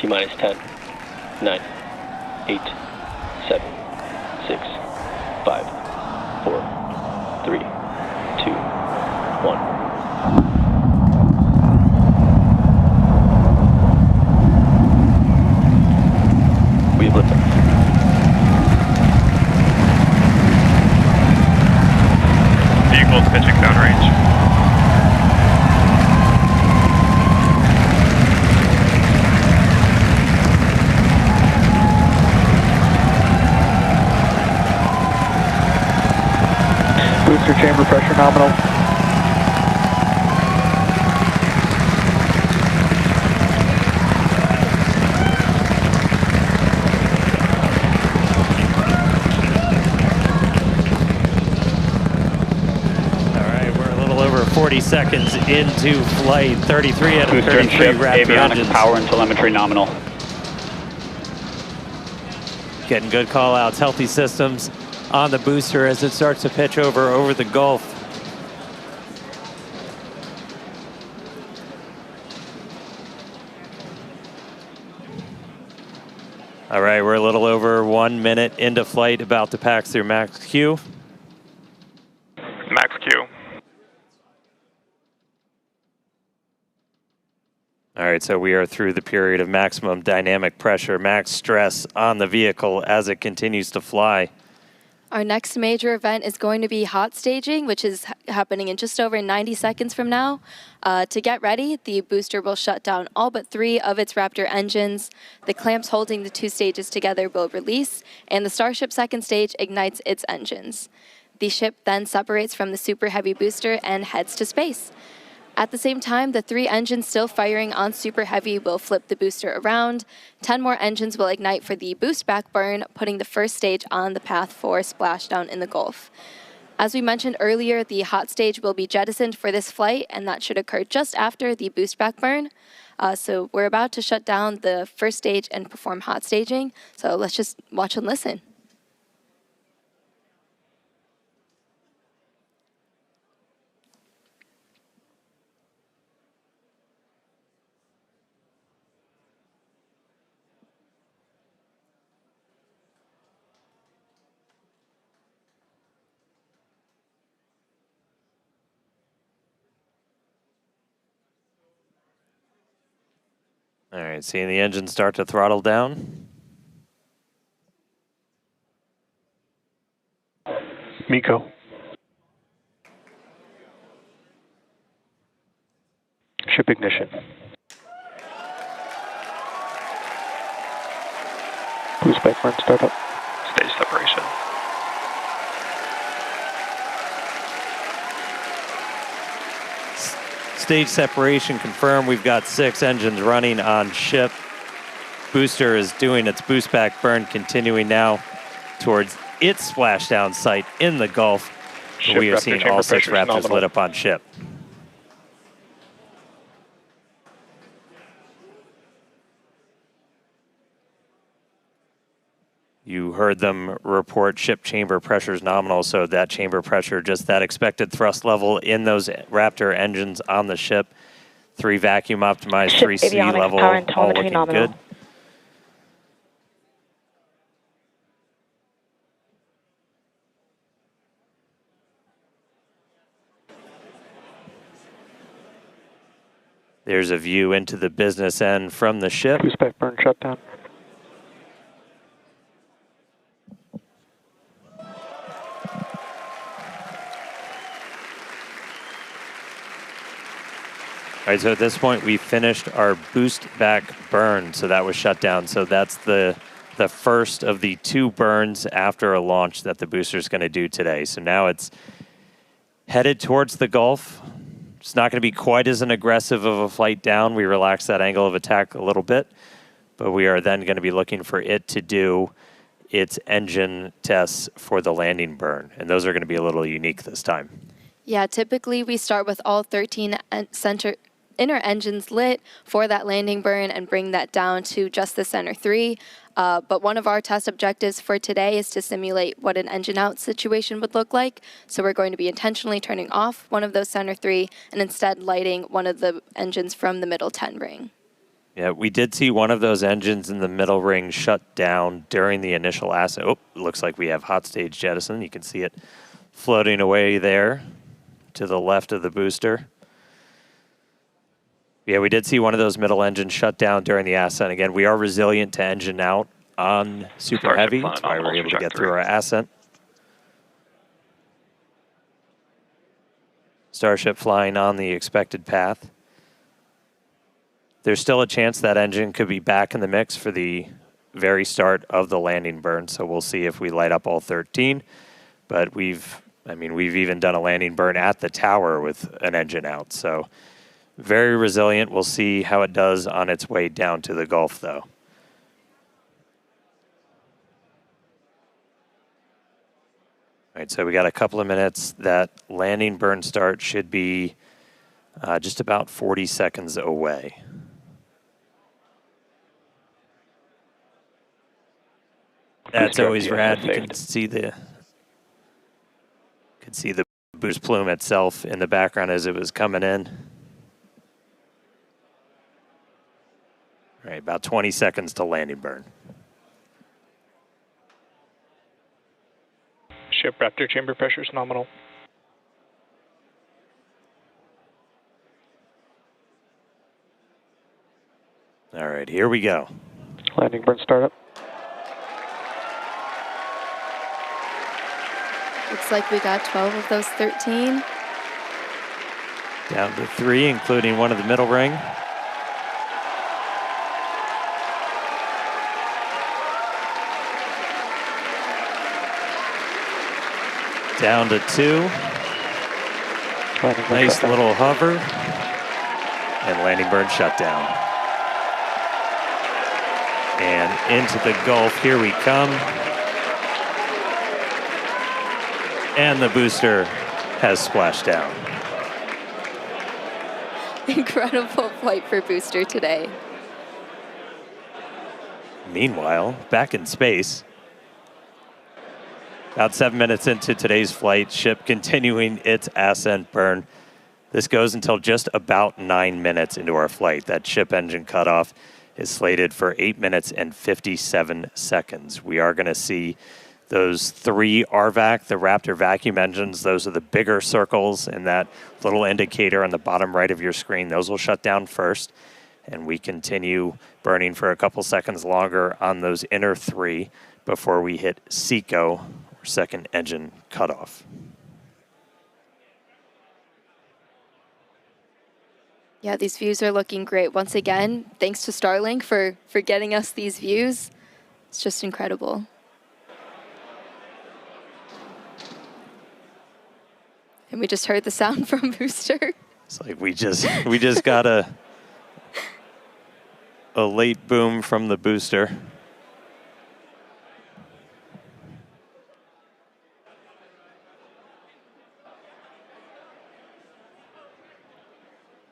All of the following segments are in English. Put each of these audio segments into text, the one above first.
T-minus 10, 9, 8, 7, 6, 5, 4, 3, 2, 1. We have liftoff. Vehicles pitching downrange. Booster chamber pressure nominal. All right, we're a little over 40 seconds into flight. 33 out of Booster and 33 ship, Raptor avionics, engines. power and telemetry nominal. Getting good call outs, healthy systems on the booster as it starts to pitch over the Gulf. All right, we're a little over 1 minute into flight, about to pass through max Q. Max Q. All right, so we are through the period of maximum dynamic pressure, max stress on the vehicle as it continues to fly. Our next major event is going to be hot staging, which is happening in just over 90 seconds from now. To get ready, the booster will shut down all but 3 of its Raptor engines. The clamps holding the 2 stages together will release, and the Starship second stage ignites its engines. The ship then separates from the Super Heavy booster and heads to space. At the same time, the 3 engines still firing on Super Heavy will flip the booster around. 10 more engines will ignite for the boostback burn, putting the first stage on the path for splashdown in the Gulf. As we mentioned earlier, the hot stage will be jettisoned for this flight, and that should occur just after the boostback burn. So we're about to shut down the first stage and perform hot staging. So let's just watch and listen. All right, seeing the engine start to throttle down. MECO. Ship ignition. Boostback burn startup. Stage separation. Stage separation confirmed. We've got 6 engines running on ship. Booster is doing its boostback burn, continuing now towards its splashdown site in the Gulf. We are Raptor seeing chamber all 6 pressure is Raptors nominal. lit up on ship. You heard them report ship chamber pressures nominal, so that chamber pressure, just that expected thrust level in those Raptor engines on the ship. 3 vacuum optimized, Ship 3 sea avionics, level, power and all telemetry looking nominal. good. There's a view into the business end from the ship. Boostback burn shutdown. All right, so at this point, we finished our boost back burn, so that was shut down. So that's the first of the 2 burns after a launch that the booster is going to do today. So now it's headed towards the Gulf. It's not going to be quite as an aggressive of a flight down. We relaxed that angle of attack a little bit, but we are then going to be looking for it to do its engine tests for the landing burn, and those are going to be a little unique this time. Yeah, typically we start with all 13 inner engines lit for that landing burn and bring that down to just the center 3. But one of our test objectives for today is to simulate what an engine out situation would look like. So we're going to be intentionally turning off one of those center 3 and instead lighting one of the engines from the middle 10 ring. Yeah, we did see one of those engines in the middle ring shut down during the initial ascent. Oh, looks like we have hot stage jettison. You can see it floating away there to the left of the booster. Yeah, we did see one of those middle engines shut down during the ascent. Again, we are resilient to engine out on Super Starship Heavy. on That's why we're nominal able to get trajectory. through our ascent. Starship flying on the expected path. There's still a chance that engine could be back in the mix for the very start of the landing burn, so we'll see if we light up all 13. But we've even done a landing burn at the tower with an engine out, so very resilient. We'll see how it does on its way down to the Gulf, though. All right, so we got a couple of minutes. That landing burn start should be just about 40 seconds away. That's always rad. You can see the boost plume itself in the background as it was coming in. All right, about 20 seconds to landing burn. Ship Raptor chamber pressure is nominal. All right, here we go. Landing burn startup. Looks like we got 12 of those 13. Down to 3, including one of the middle ring. Down to 2. Nice little hover. And landing burn shutdown. And into the Gulf, here we come. And the booster has splashed down. Incredible flight for booster today. Meanwhile, back in space, about 7 minutes into today's flight, ship continuing its ascent burn. This goes until just about 9 minutes into our flight. That ship engine cutoff is slated for 8 minutes and 57 seconds. We are going to see those 3 RVAC, the Raptor vacuum engines. Those are the bigger circles in that little indicator on the bottom right of your screen. Those will shut down first, and we continue burning for a couple seconds longer on those inner 3 before we hit SECO, or second engine cutoff. Yeah, these views are looking great. Once again, thanks to Starlink for getting us these views. It's just incredible. And we just heard the sound from booster. It's like we just got a late boom from the booster.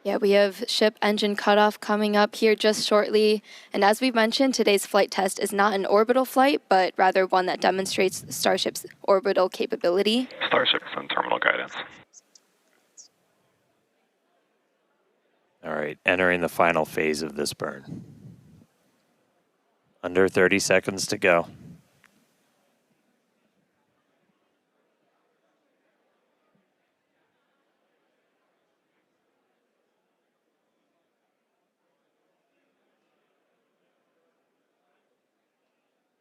Yeah, we have ship engine cutoff coming up here just shortly. And as we mentioned, today's flight test is not an orbital flight, but rather one that demonstrates Starship's orbital capability. Starship is on terminal guidance. All right, entering the final phase of this burn. Under 30 seconds to go.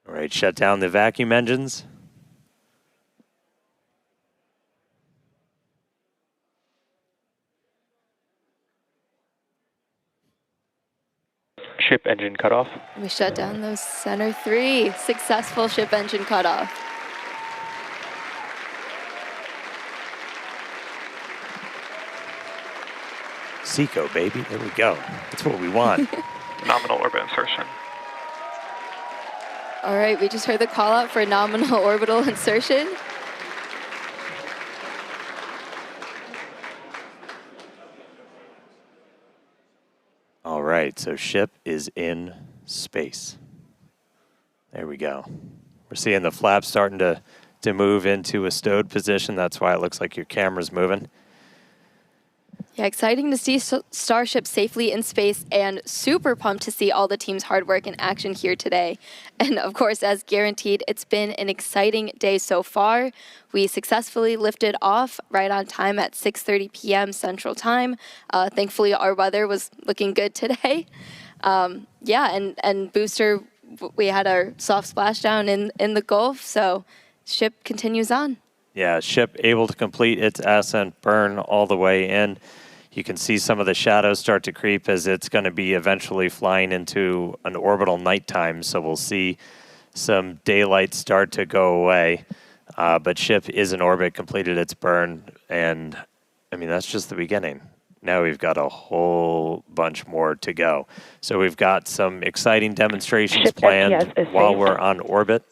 All right, shut down the vacuum engines. Ship engine cutoff. We shut down those center 3. Successful ship engine cutoff. SECO, baby. There we go. That's what we want. Nominal orbit insertion. All right, we just heard the call out for nominal orbital insertion. All right, so ship is in space. There we go. We're seeing the flaps starting to move into a stowed position. That's why it looks like your camera's moving. Yeah, exciting to see Starship safely in space and super pumped to see all the team's hard work in action here today. And of course, as guaranteed, it's been an exciting day so far. We successfully lifted off right on time at 6:30 p.m. Central Time. Thankfully, our weather was looking good today. Yeah, and booster, we had our soft splashdown in the Gulf, so ship continues on. Yeah, ship able to complete its ascent burn all the way in. You can see some of the shadows start to creep as it's going to be eventually flying into an orbital nighttime, so we'll see some daylight start to go away. But ship is in orbit, completed its burn, and I mean, that's just the beginning. Now we've got a whole bunch more to go. So we've got some exciting demonstrations Ship planned FTS is while safe. we're on orbit.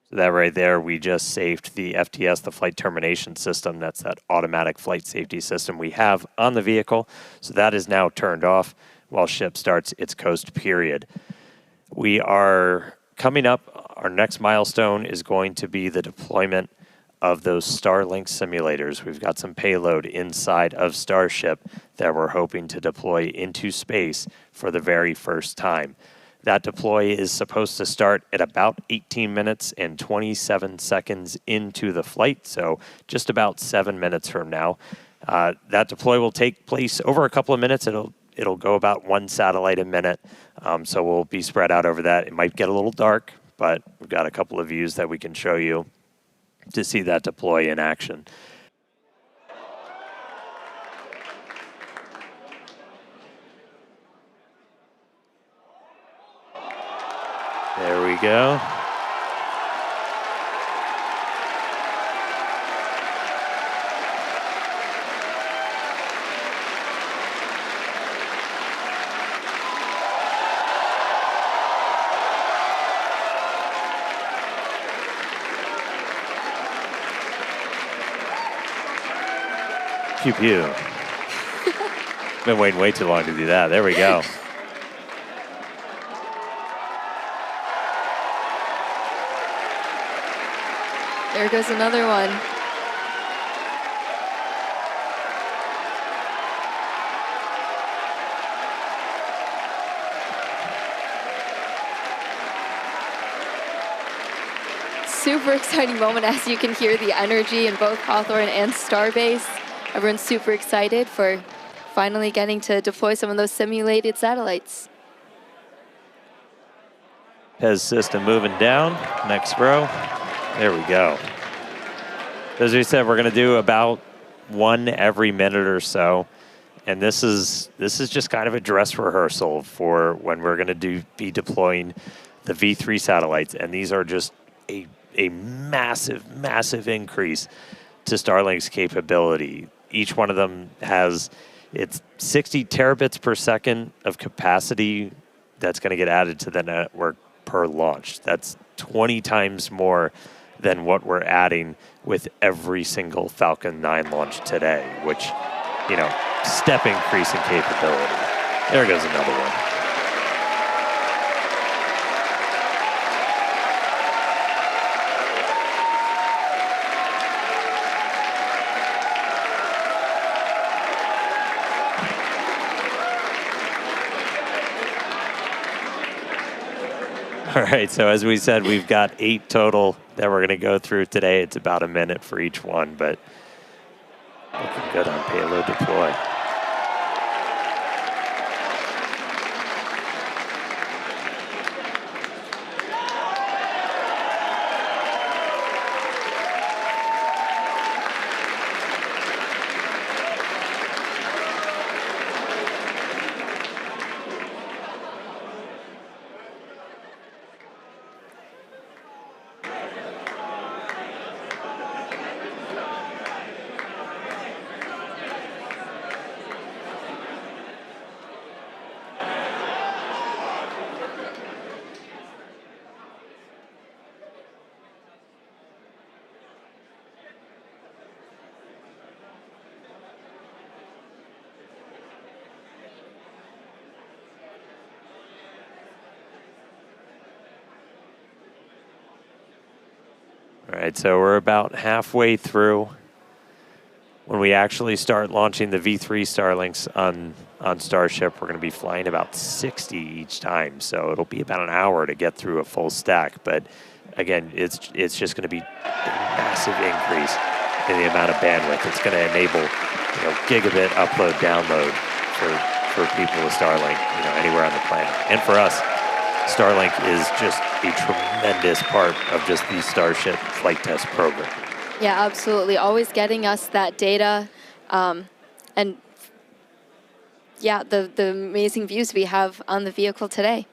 So that right there, we just saved the FTS, the flight termination system. That's that automatic flight safety system we have on the vehicle. So that is now turned off while ship starts its coast period. We are coming up. Our next milestone is going to be the deployment of those Starlink simulators. We've got some payload inside of Starship that we're hoping to deploy into space for the very first time. That deploy is supposed to start at about 18 minutes and 27 seconds into the flight, so just about 7 minutes from now. That deploy will take place over a couple of minutes. It'll go about one satellite a minute, so we'll be spread out over that. It might get a little dark, but we've got a couple of views that we can show you to see that deploy in action. There we go. Pew pew. Been waiting way too long to do that. There we go. There goes another one. Super exciting moment as you can hear the energy in both Hawthorne and Starbase. Everyone's super excited for finally getting to deploy some of those simulated satellites. PEZ system moving down. Next row. There we go. As we said, we're going to do about one every minute or so. And this is just kind of a dress rehearsal for when we're going to be deploying the V3 satellites. And these are just a massive, massive increase to Starlink's capability. Each one of them has its 60 terabits per second of capacity that's going to get added to the network per launch. That's 20 times more than what we're adding with every single Falcon 9 launch today, which, you know, step increase in capability. There goes another one. All right, so as we said, we've got 8 total that we're going to go through today. It's about a minute for each one, but looking good on payload deploy. All right, so we're about halfway through. when we actually start launching the V3 Starlinks on Starship, we're going to be flying about 60 each time. So it'll be about an hour to get through a full stack. But again, it's just going to be a massive increase in the amount of bandwidth. It's going to enable, gigabit upload download for people with Starlink, anywhere on the planet. And for us, Starlink is just a tremendous part of just the Starship flight test program. Yeah, absolutely. Always getting us that data, and yeah, the amazing views we have on the vehicle today.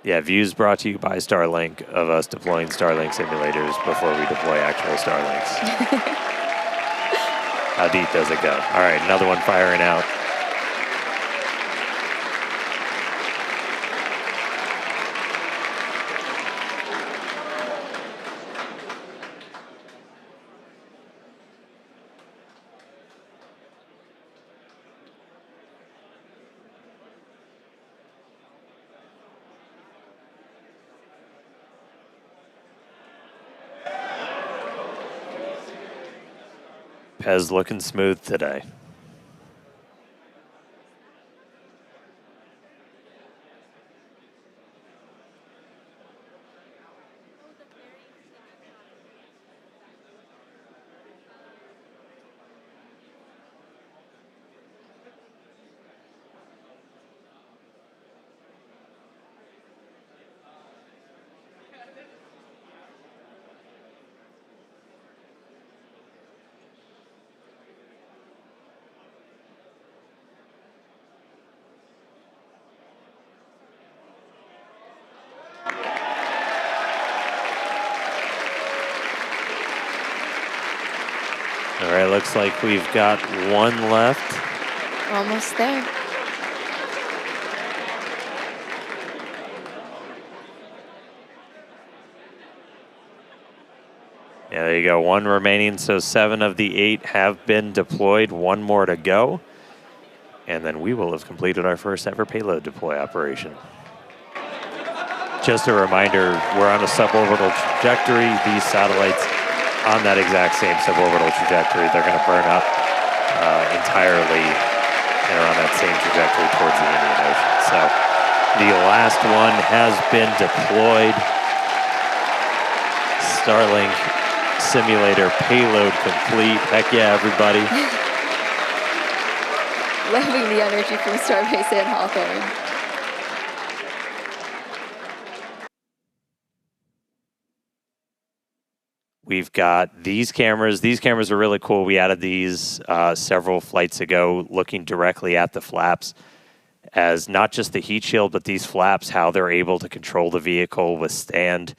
Yeah, views brought to you by Starlink of us deploying Starlink simulators before we deploy actual Starlinks. How deep does it go? All right, another one firing out. Pez looking smooth today. All right, looks like we've got one left. Almost there. Yeah, there you go. One remaining, so 7 of the 8 have been deployed. One more to go. And then we will have completed our first ever payload deploy operation. Just a reminder, we're on a suborbital trajectory. These satellites on that exact same suborbital trajectory, they're going to burn up entirely and are on that same trajectory towards the Indian Ocean. So the last one has been deployed. Starlink simulator payload complete. Heck yeah, everybody. Loving the energy from Starbase and Hawthorne. We've got these cameras. These cameras are really cool. We added these several flights ago, looking directly at the flaps as not just the heat shield, but these flaps, how they're able to control the vehicle, withstand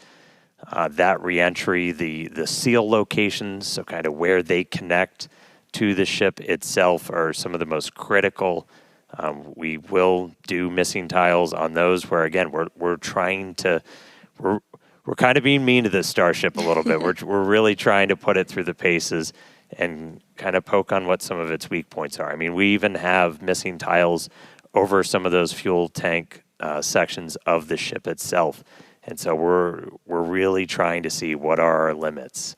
that reentry, the seal locations, so kind of where they connect to the ship itself are some of the most critical. We will do missing tiles on those where, again, we're trying to... We're kind of being mean to this Starship a little bit. We're really trying to put it through the paces and kind of poke on what some of its weak points are. I mean, we even have missing tiles over some of those fuel tank sections of the ship itself. And so we're really trying to see what are our limits.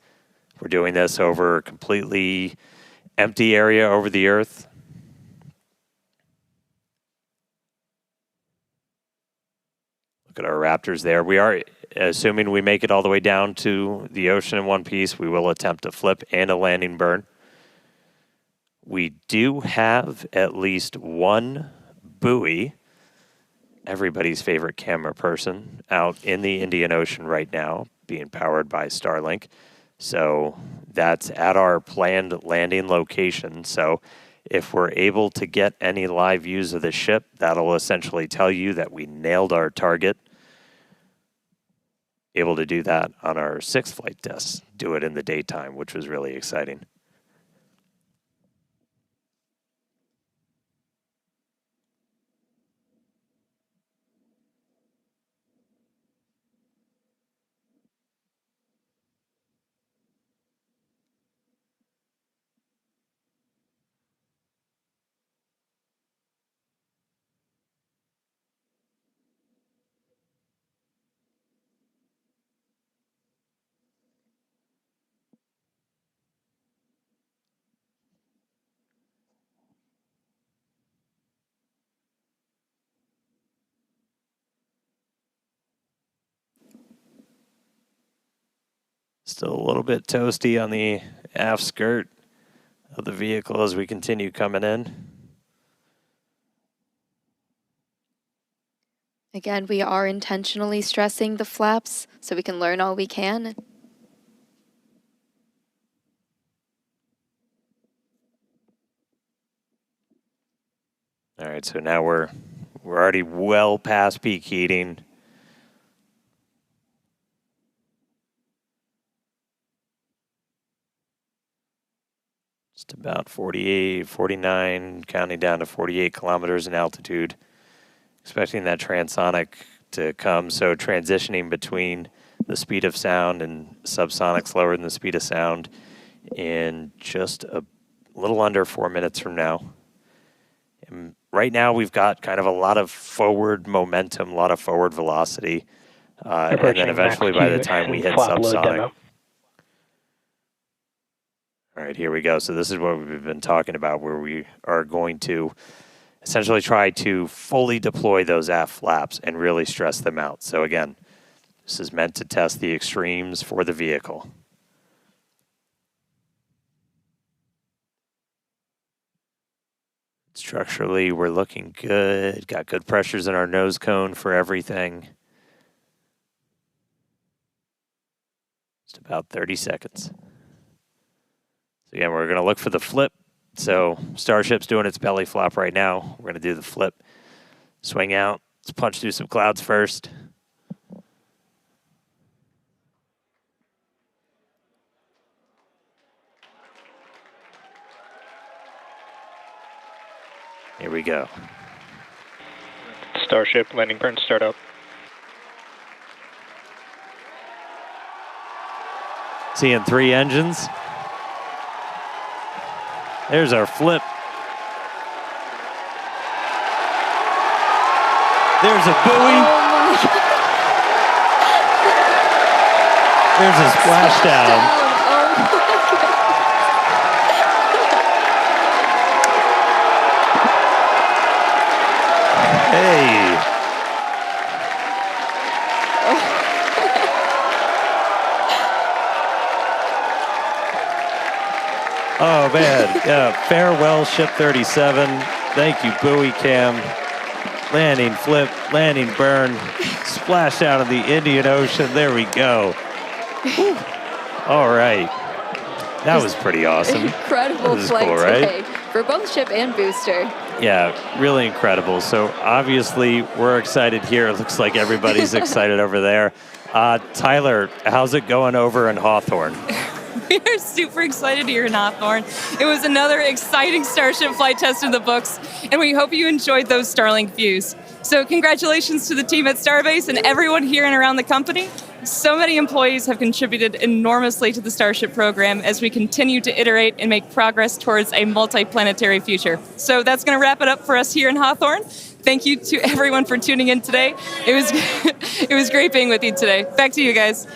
We're doing this over a completely empty area over the Earth. Look at our Raptors there. We are... Assuming we make it all the way down to the ocean in one piece, we will attempt a flip and a landing burn. We do have at least one buoy, everybody's favorite camera person, out in the Indian Ocean right now, being powered by Starlink. So that's at our planned landing location. So if we're able to get any live views of the ship, that'll essentially tell you that we nailed our target. Able to do that on our 6th flight test, do it in the daytime, which was really exciting. Still a little bit toasty on the aft skirt of the vehicle as we continue coming in. Again, we are intentionally stressing the flaps so we can learn all we can. All right, so now we're already well past peak heating. Just about 48, 49, counting down to 48 kilometers in altitude. Expecting that transonic to come, so transitioning between the speed of sound and subsonics lower than the speed of sound in just a little under 4 minutes from now. And right now we've got kind of a lot of forward momentum, a lot of forward velocity, and then eventually by the time we hit subsonic. All right, here we go. So this is what we've been talking about, where we are going to essentially try to fully deploy those aft flaps and really stress them out. So again, this is meant to test the extremes for the vehicle. Structurally, we're looking good. Got good pressures in our nose cone for everything. Just about 30 seconds. So again, we're going to look for the flip. So Starship's doing its belly flop right now. We're going to do the flip. Swing out. Let's punch through some clouds first. Here we go. Starship, landing burn startup. Seeing 3 engines. There's our flip. There's a buoy. Oh my God. There's a splashdown. Oh my God. Hey. Oh man, yeah, farewell ship 37. Thank you, buoy cam. Landing flip, landing burn, splash out of the Indian Ocean. There we go. All right. That was pretty awesome. Incredible flight cool, today right? for both ship and booster. Yeah, really incredible. So obviously we're excited here. It looks like everybody's excited over there. Tyler, how's it going over in Hawthorne? We are super excited here in Hawthorne. It was another exciting Starship flight test in the books, and we hope you enjoyed those Starlink views. So congratulations to the team at Starbase and everyone here and around the company. So many employees have contributed enormously to the Starship program as we continue to iterate and make progress towards a multi-planetary future. So that's going to wrap it up for us here in Hawthorne. Thank you to everyone for tuning in today. It was great being with you today. Back to you guys.